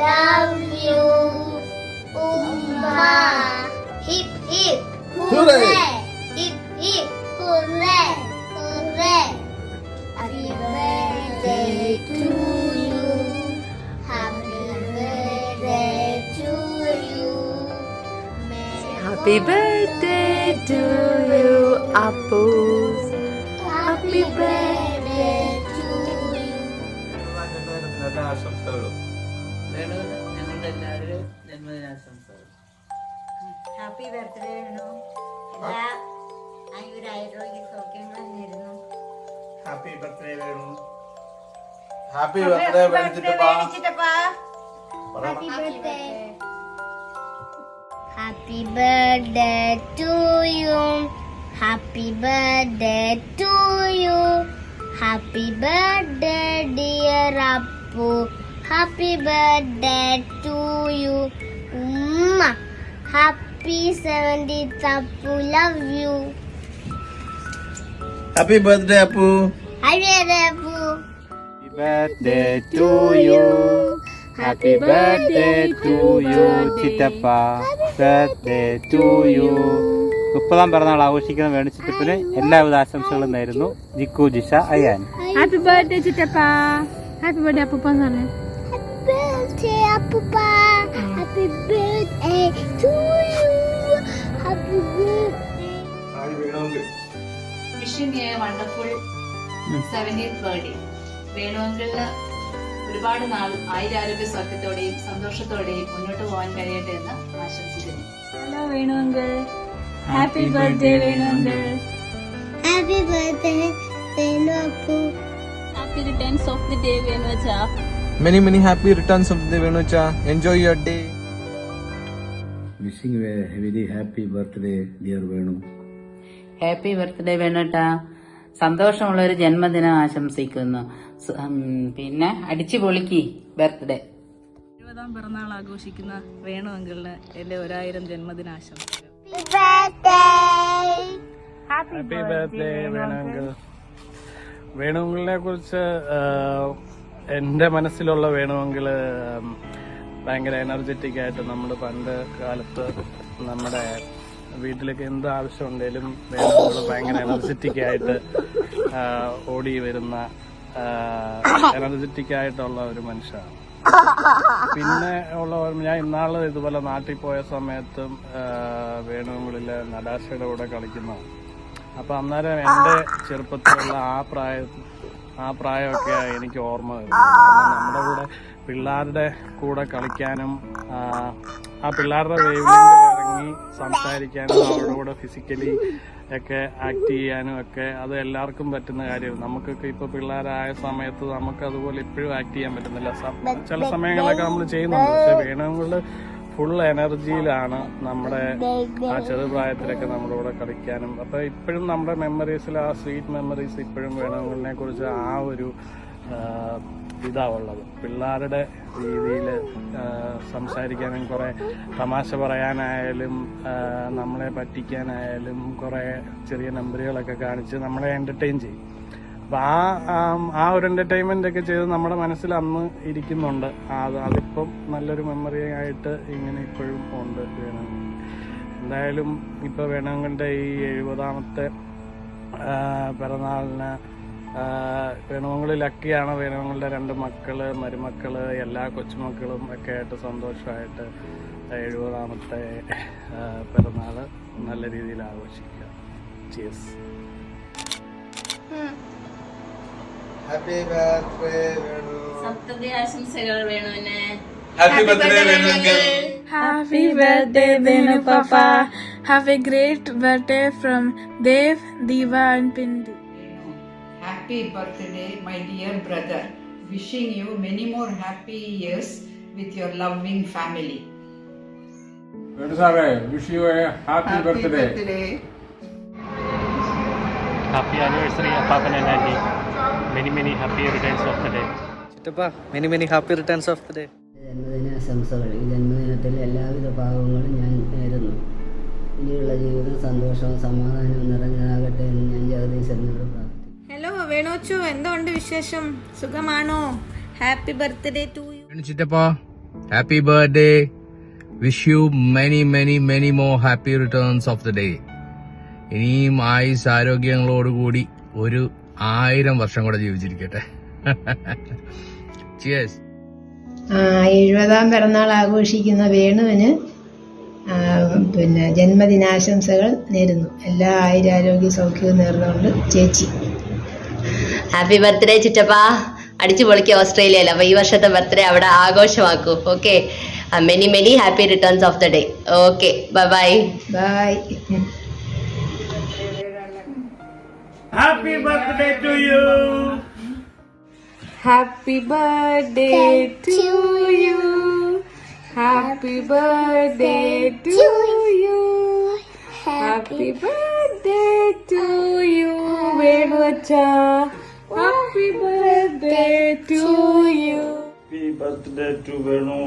love you, Umma. Hip hip Hooray! hip hip hooray, hooray. Happy birthday to you. Happy birthday to you. Happy birthday to you, Appus. Happy birthday to you. എല്ലാ ആശംസകളും. ഞങ്ങളുടെ എല്ലാവരും ജന്മദിനാശംസകൾ. Happy birthday Venu. എല്ലാ ആയുരാരോഗ്യ സൗഖ്യങ്ങളും നേരുന്നു. Happy birthday Venu. Happy birthday വേണിച്ചിട്ടപ്പാ. Happy birthday. Happy birthday to you. Happy birthday to you. Happy birthday dear Appu. Happy birthday to you. Umma. Happy 70th Appu. Love you. Happy birthday Appu. Happy birthday Appu. Happy birthday to you. Happy birthday to you, ചിറ്റപ്പ. Birthday to you. 30ാം പിറന്നാൾ ആഘോഷിക്കുന്ന വേണുചിറ്റപ്പന് എല്ലാവിധ ആശംസകളും നേരുന്നു. Jikku, Jisha, Ayaan. Happy birthday ചിറ്റപ്പ. Happy birthday അപ്പൂപ്പ എന്ന് പറഞ്ഞു. Happy birthday Appupa. Happy birthday to you. Happy birthday. Hi വേണമെങ്കിൽ wishing a wonderful 70th birthday. വേണുവെങ്കിലിന് ഒരുപാട് നാൾ ആയുരാരോഗ്യ സൗഖ്യത്തോടെയും സന്തോഷത്തോടെയും മുന്നോട്ട് പോകാൻ കഴിയട്ടെ എന്ന് ആശംസിക്കുന്നു. Hello Venu uncle. Happy birthday Venu uncle. Happy birthday Venu Appu. Happy returns of the day Venu അച്ഛാ. Many happy returns of the day, Venucha. Enjoy your day. Wishing you a very happy birthday, dear Venu. Happy birthday വേണുട്ടാ. സന്തോഷമുള്ള ഒരു ജന്മദിനം ആശംസിക്കുന്നു. പിന്നെ അടിച്ചു പൊളിക്ക് birthday. 20ാം പിറന്നാൾ ആഘോഷിക്കുന്ന വേണു അങ്കിളിന് എന്റെ 1000 ജന്മദിനാശംസകൾ. Happy birthday വേണുങ്കിൽ. വേണുങ്കിളിനെ കുറിച്ച് എൻ്റെ മനസ്സിലുള്ള വേണുങ്കിള് ഭയങ്കര എനർജറ്റിക് ആയിട്ട് നമ്മൾ പണ്ട് കാലത്ത് നമ്മുടെ വീട്ടിലേക്ക് എന്ത് ആവശ്യം ഉണ്ടെങ്കിലും വേണുങ്കിള് ഭയങ്കര എനർജറ്റിക് ആയിട്ട് ഓടി വരുന്ന എനർജറ്റിക് ആയിട്ടുള്ള ഒരു മനുഷ്യനാണ്. പിന്നെ ഞാൻ ഇന്നാള് ഇതുപോലെ നാട്ടിൽ പോയ സമയത്തും വേണുങ്ങളിലെ നടാശയുടെ കൂടെ കളിക്കുന്നതാണ്. അപ്പൊ അന്നേരം എന്റെ ചെറുപ്പത്തിലുള്ള ആ പ്രായമൊക്കെ എനിക്ക് ഓർമ്മ വരുന്നത്. കാരണം നമ്മുടെ കൂടെ പിള്ളേരുടെ കൂടെ കളിക്കാനും ആ പിള്ളേരുടെ വേവിലെങ്കിൽ ഇറങ്ങി സംസാരിക്കാനും അവരുടെ കൂടെ ഫിസിക്കലി ഒക്കെ ആക്ട് ചെയ്യാനും ഒക്കെ അത് എല്ലാവർക്കും പറ്റുന്ന കാര്യമാണ്. നമുക്കൊക്കെ ഇപ്പൊ പിള്ളേരായ സമയത്ത് നമുക്ക് അതുപോലെ ഇപ്പോഴും ആക്ട് ചെയ്യാൻ പറ്റുന്നില്ല. ചില സമയങ്ങളൊക്കെ നമ്മൾ ചെയ്യുന്നുണ്ട്. പക്ഷെ വേണമെങ്കിൽ ഫുൾ എനർജിയിലാണ് നമ്മുടെ ആ ചെറുപ്രായത്തിലൊക്കെ നമ്മുടെ കൂടെ കളിക്കാനും. അപ്പൊ ഇപ്പോഴും നമ്മുടെ മെമ്മറീസിൽ ആ സ്വീറ്റ് മെമ്മറീസ് ഇപ്പോഴും വേണമെങ്കിലിനെ കുറിച്ച് ആ ഒരു ഇതാ ഉള്ളത്. പിള്ളേരുടെ രീതിയിൽ സംസാരിക്കാനും കുറെ തമാശ പറയാനായാലും നമ്മളെ പറ്റിക്കാനായാലും കുറെ ചെറിയ നമ്പറുകളൊക്കെ കാണിച്ച് നമ്മളെ എന്റർടൈൻ ചെയ്യും. അപ്പൊ ആ ഒരു എന്റർടൈൻമെന്റ് ഒക്കെ ചെയ്ത് നമ്മുടെ മനസ്സിൽ അന്ന് ഇരിക്കുന്നുണ്ട്. അതിപ്പം നല്ലൊരു മെമ്മറി ആയിട്ട് ഇങ്ങനെ ഇപ്പോഴും ഉണ്ട് വേണമെങ്കിൽ. എന്തായാലും ഇപ്പൊ വേണമെങ്കിലിന്റെ ഈ 70ാമത്തെ പിറന്നാളിന് വേണുമംഗളി ലക്കിയാണ്. വേണുമംഗളുടെ 2 മക്കള്, മരുമക്കള്, എല്ലാ കൊച്ചുമക്കളും ഒക്കെ ആയിട്ട് സന്തോഷമായിട്ട് 70ാമത്തെ പിറന്നാള് നല്ല രീതിയിൽ ആഘോഷിക്കുക. ചിയേഴ്സ്. Happy birthday Venu. സപ്തതി ആശംസകൾ വേണുവിന്. ഹാപ്പി ബർത്ത്ഡേ വേണമെങ്കിൽ. Happy birthday Venu Papa. Have a great birthday from Dev, Diva and Pindu. Happy birthday, my dear brother. Wishing you many more happy years with your loving family. Venu sir, wish you a happy birthday. Happy anniversary, Papa and Auntie. Many happy returns of the day. Chittappa, many happy returns of the day. ജന്മദിനാശംസകൾ. ഈ ജന്മദിനത്തിൽ എല്ലാവിധ ഭാവങ്ങളും ഞാൻ നേരുന്നു. ഇനിയുള്ള ജീവിതം സന്തോഷവും സമാധാനവും നിറഞ്ഞതാകട്ടെ എന്ന് ഞാൻ ജഗദീശ്വരനോട് പ്രാർത്ഥിക്കുന്നു. ഹലോ വേണോച്ചു, എന്തുണ്ട് വിശേഷം? സുഖമാണോ? Happy birthday to you. ചിറ്റപ്പ, happy birthday. Wish you many more happy returns of the day. ഇനിയും ആയുസ് ആരോഗ്യങ്ങളോടുകൂടി ഒരു 1000 വർഷം കൂടെ ജീവിച്ചിരിക്കട്ടെ. Cheers. 70ാം പിറന്നാൾ ആഘോഷിക്കുന്ന വേണുവിന് പിന്നെ ജന്മദിനാശംസകൾ നേരുന്നു. എല്ലാ ആയുരാരോഗ്യ സൗഖ്യവും നേർന്നുകൊണ്ട് ചേച്ചി. ഹാപ്പി ബർത്ത്ഡേ ചിറ്റപ്പ. അടിച്ചു പൊളിക്കുക ഓസ്ട്രേലിയയിൽ. അപ്പൊ ഈ വർഷത്തെ ബർത്ത്ഡേ അവിടെ ആഘോഷമാക്കൂ. Okay, many happy returns of the day. Okay, bye bye. Bye. Happy birthday to you. Happy birthday to you. Happy birthday to you. Happy birthday to you, Venuacha. Happy birthday to you. Happy birthday to Venu.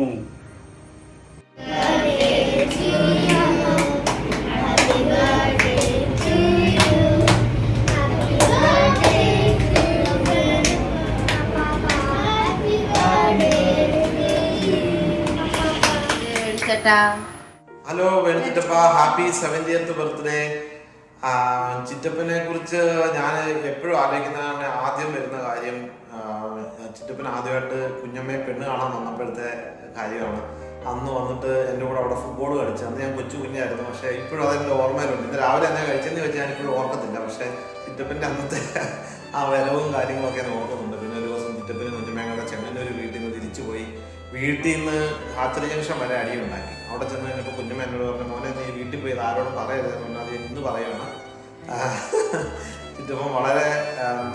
Hello വേണുചിറ്റപ്പ, happy 70th birthday. ചിറ്റപ്പനെ കുറിച്ച് ഞാൻ എപ്പോഴും ആലോചിക്കുന്നതാണ് ആദ്യം വരുന്ന കാര്യം. ചിറ്റപ്പൻ ആദ്യമായിട്ട് കുഞ്ഞമ്മയെ പെണ്ണ് കാണാൻ വന്നപ്പോഴത്തെ കാര്യമാണ്. അന്ന് വന്നിട്ട് എൻ്റെ കൂടെ അവിടെ ഫുട്ബോൾ കളിച്ചു. അന്ന് ഞാൻ കൊച്ചു കുഞ്ഞായിരുന്നു. പക്ഷേ ഇപ്പോഴും അതെൻ്റെ ഓർമ്മയിലുണ്ട്. ഇന്ന് രാവിലെ എന്നാ കഴിച്ചെന്ന് ചോദിച്ചാൽ ഞാനിപ്പോഴും ഓർക്കത്തില്ല. പക്ഷേ ചിറ്റപ്പൻ്റെ അന്നത്തെ ആ വരവും കാര്യങ്ങളൊക്കെ ഞാൻ ഓർക്കുന്നുണ്ട്. പിന്നെ ഒരു ദിവസം ചിറ്റപ്പന് കുഞ്ഞമ്മയുടെ ചെങ്ങന്നൂർ വീട്ടിൽ നിന്ന് തിരിച്ചു പോയി. വീട്ടിൽ നിന്ന് ഹാച്ചറി ജംഗ്ഷൻ വരെ അടിയുണ്ടാക്കി. അവിടെ ചെന്ന് കഴിഞ്ഞപ്പോൾ കുഞ്ഞമ്മ എന്നോട് പറഞ്ഞു, മോനെ നീ വീട്ടിൽ പോയി ആരോടും പറയരുതെന്ന് പറഞ്ഞാൽ അത് ഇന്ന് പറയുകയാണ്. ചിറ്റപ്പൻ വളരെ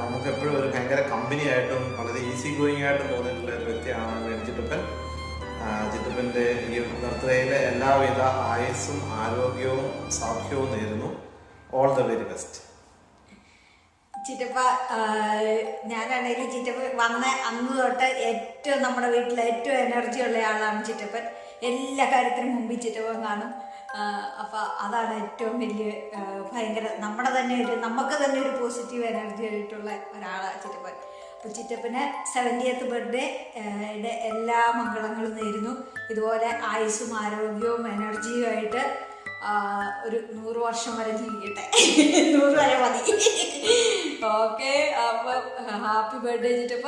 നമുക്കെപ്പോഴും ഒരു ഭയങ്കര കമ്പനിയായിട്ടും വളരെ ഈസി ഗോയിങ് ആയിട്ടും തോന്നിയിട്ടുള്ള ഒരു വ്യക്തിയാണ് ചിറ്റപ്പൻ. ചിറ്റപ്പൻ്റെ ഈ ബർത്ത്ഡേയിലെ എല്ലാവിധ ആയുസ്സും ആരോഗ്യവും സൗഖ്യവും നേരുന്നു. All the very best. ചിറ്റപ്പ, ഞാനാണെങ്കിലും ചിറ്റപ്പ വന്ന അന്ന് തൊട്ട് ഏറ്റവും നമ്മുടെ വീട്ടിലെ ഏറ്റവും എനർജി ഉള്ള ആളാണ് ചിറ്റപ്പൻ. എല്ലാ കാര്യത്തിനും മുമ്പിൽ ചിറ്റപ്പൻ കാണും. അപ്പം അതാണ് ഏറ്റവും വലിയ ഭയങ്കര നമ്മുടെ തന്നെ നമുക്ക് തന്നെ ഒരു പോസിറ്റീവ് എനർജി ആയിട്ടുള്ള ഒരാളാണ് ചിറ്റപ്പൻ. അപ്പോൾ ചിറ്റപ്പന് 70th ബർത്ത്ഡേയുടെ എല്ലാ മംഗളങ്ങളും നേരുന്നു. ഇതുപോലെ ആയുസ്സും ആരോഗ്യവും എനർജിയുമായിട്ട് ഒരു 100 വർഷം വരെ ജീവിക്കട്ടെ. 100 വരെ മതി. ഓക്കെ, അപ്പം ഹാപ്പി ബർത്ത്ഡേ ചിറ്റപ്പ.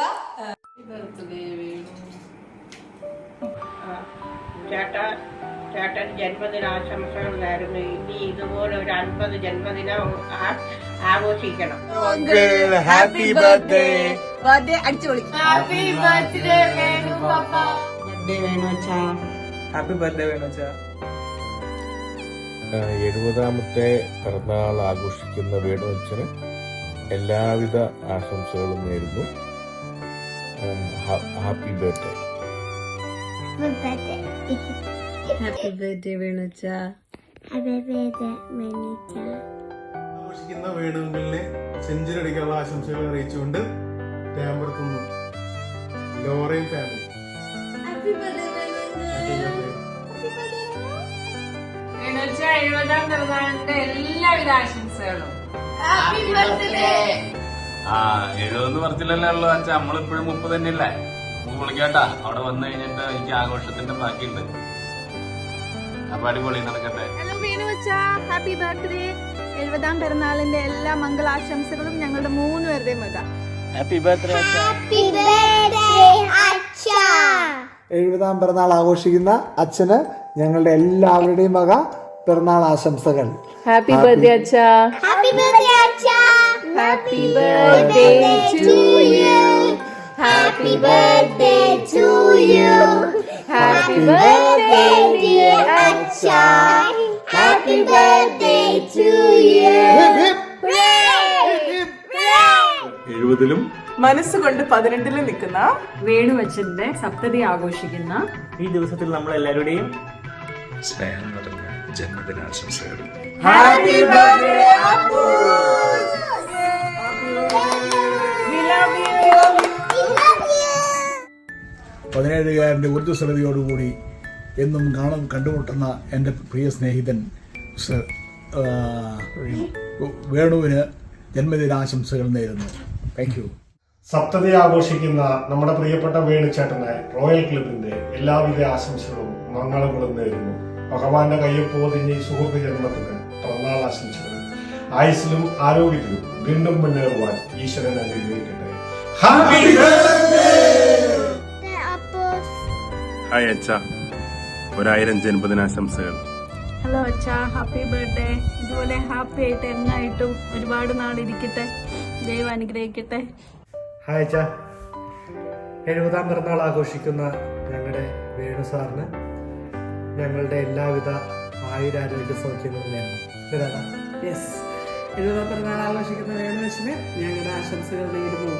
ചേട്ടൻ ജന്മദിനാശംസകൾ നേരുന്നു. ഇനി ഇതുപോലെ ഒരു 50 ജന്മദിനം ആഘോഷിക്കണം. Happy birthday. അടിച്ചു പൊളിക്കും. Happy birthday, Venu Papa. Birthday വേണുവച്ചാ. ഹാപ്പി ബർത്ത്ഡേ വേണുച്ച. 70ാമത്തെ പിറന്നാൾ ആഘോഷിക്കുന്ന വേണുവച്ചന് എല്ലാവിധ ആശംസകളും നേരുന്നു. Happy birthday. ഹാപ്പി ബർത്ത്ഡേ വേണുച്ച. ഹാപ്പി ബർത്ത്ഡേ വേണുച്ച. ആഘോഷിക്കുന്ന വേണുവിനെ സെഞ്ചുറി അടിക്കാനുള്ള ആശംസകൾ അറിയിച്ചുകൊണ്ട് രാമപുരത്തുനിന്ന് ലോറയും ഫാമിലി. വേണുവച്ച 70ാം പിറന്നാളിന്റെ എല്ലാവിധ ആശംസകളും. Happy birthday. 70 പറഞ്ഞില്ലല്ലേ ഉള്ളു വെച്ചാൽ നമ്മളിപ്പോഴും 30 തന്നെയല്ലേ. വിളിക്കാട്ടാ, അവിടെ വന്നു കഴിഞ്ഞിട്ട് എനിക്ക് ആഘോഷത്തിന്റെ ബാക്കിയുണ്ട്. അപ്പൊ അടിപൊളി നടക്കട്ടെ. ഹലോ വേണുവച്ച, ഹാപ്പി ബർത്ത്ഡേ. 70ാം പിറന്നാളിന്റെ എല്ലാ മംഗളാശംസകളും ഞങ്ങളുടെ 3 പേരുടെയും വക. Happy birthday. ഹാപ്പി ബർത്ത്ഡേ അച്ഛാ. 70ാം പിറന്നാൾ ആഘോഷിക്കുന്ന അച്ഛന് ഞങ്ങളുടെ എല്ലാവരുടെയും വക പിറന്നാൾ ആശംസകൾ. ഹാപ്പി ബർത്ത്ഡേ അച്ഛാ. ഹാപ്പി ബർത്ത്ഡേ അച്ഛാ. Happy birthday to you. Happy birthday to you. Happy birthday dear Acha. Happy birthday to you. 70ലും മനസ്സുകൊണ്ട് 18ലും നിൽക്കുന്ന വേണുവച്ചന്റെ സപ്തതി ആഘോഷിക്കുന്ന ഈ ദിവസത്തിൽ നമ്മൾ എല്ലാവരുടെയും സ്നേഹം നിറഞ്ഞ ജന്മദിനാശംസകൾ. Happy birthday Appu. We love you. 17കാരൻ്റെ ഊർജ്ജസ്വലതയോടുകൂടി എന്നും കണ്ടുമുട്ടുന്ന എൻ്റെ പ്രിയ സ്നേഹിതൻ വേണുവിന് ജന്മദിനാശംസകൾ നേരുന്നു. Thank you. സപ്തതി ആഘോഷിക്കുന്ന നമ്മുടെ പ്രിയപ്പെട്ട വേണുചേട്ടന് റോയൽ ക്ലബിന്റെ എല്ലാവിധ ആശംസകളും മംഗളങ്ങളും നേരുന്നു. ഭഗവാന്റെ കയ്യൊപ്പോതിഞ്ഞ് ഈ സുഹൃത്ത് ജന്മത്തിന് പിറന്നാൾ ആശംസകൾ. ആയുസ്സിലും ആരോഗ്യത്തിലും വീണ്ടും മുന്നേറുവാൻ ഈശ്വരൻ അനുഗ്രഹിക്കട്ടെ. ഹായ് അച്ഛ, 1000 ജന്മദിനാശംസകൾ. ഹലോ അച്ഛാ, ഹാപ്പി ബർത്ത്ഡേ. ഇതുപോലെ ഹാപ്പി ആയിട്ട് എന്നായിട്ടും ഒരുപാട് നാളിരിക്കട്ടെ. ദൈവം അനുഗ്രഹിക്കട്ടെ. ഹായ് അച്ഛ, 70ാം പിറന്നാൾ ആഘോഷിക്കുന്ന ഞങ്ങളുടെ വേണു സാറിന് ഞങ്ങളുടെ എല്ലാവിധ ആയുരാരോഗ്യ സൗഖ്യങ്ങളും നേരുന്നു. യെസ്, 70ാം പിറന്നാൾ ആഘോഷിക്കുന്ന വേണുവശന് ഞങ്ങളുടെ ആശംസകൾ നേരുന്നു.